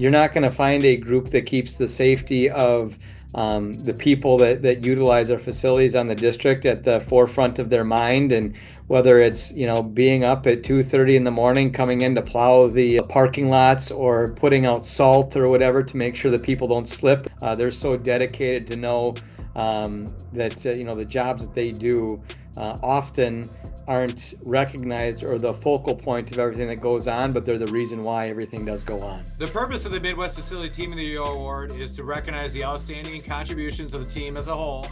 You're not going to find a group that keeps the safety of the people that utilize our facilities on the district at the forefront of their mind. And whether it's, being up at 2:30 in the morning, coming in to plow the parking lots or putting out salt or whatever to make sure that people don't slip, they're so dedicated to know that, the jobs that they do often aren't recognized or the focal point of everything that goes on, but they're the reason why everything does go on. The purpose of the Midwest Facility Team of the Year Award is to recognize the outstanding contributions of the team as a whole,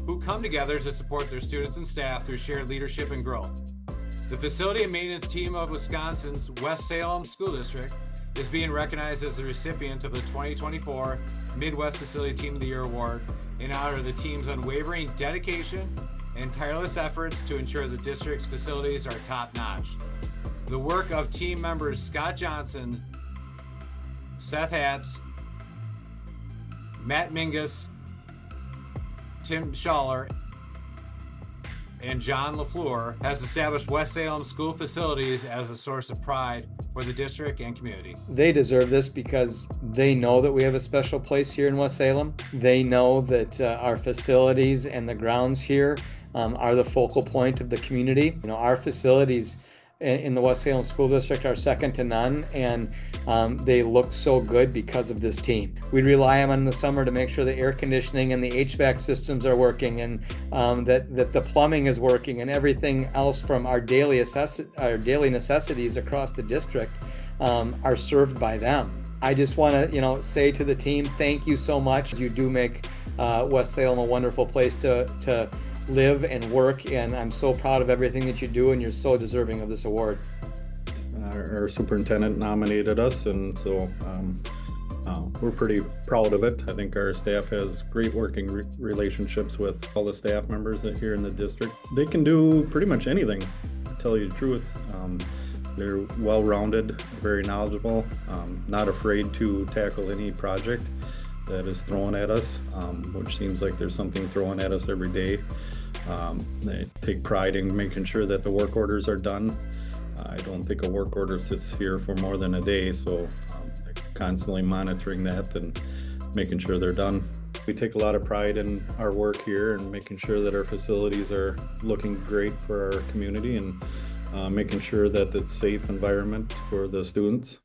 who come together to support their students and staff through shared leadership and growth. The Facility and Maintenance Team of Wisconsin's West Salem School District is being recognized as the recipient of the 2024 Midwest Facility Team of the Year Award in honor of the team's unwavering dedication and tireless efforts to ensure the district's facilities are top-notch. The work of team members Scott Johnson, Seth Hatz, Matt Mingus, Tim Schaller, and John Lafleur has established West Salem school facilities as a source of pride for the district and community. They deserve this because they know that we have a special place here in West Salem. They know that our facilities and the grounds here are the focal point of the community. Our facilities in the West Salem School District are second to none, and they look so good because of this team. We rely on them in the summer to make sure the air conditioning and the HVAC systems are working, and that the plumbing is working, and everything else from our daily necessities across the district are served by them. I just want to say to the team, thank you so much. You do make West Salem a wonderful place to live and work, and I'm so proud of everything that you do, and you're so deserving of this award. Our superintendent nominated us, and so we're pretty proud of it. I think our staff has great working relationships with all the staff members here in the district. They can do pretty much anything, to tell you the truth. They're well-rounded, very knowledgeable, not afraid to tackle any project that is thrown at us, which seems like there's something thrown at us every day. They take pride in making sure that the work orders are done. I don't think a work order sits here for more than a day, so constantly monitoring that and making sure they're done. We take a lot of pride in our work here and making sure that our facilities are looking great for our community and making sure that it's a safe environment for the students.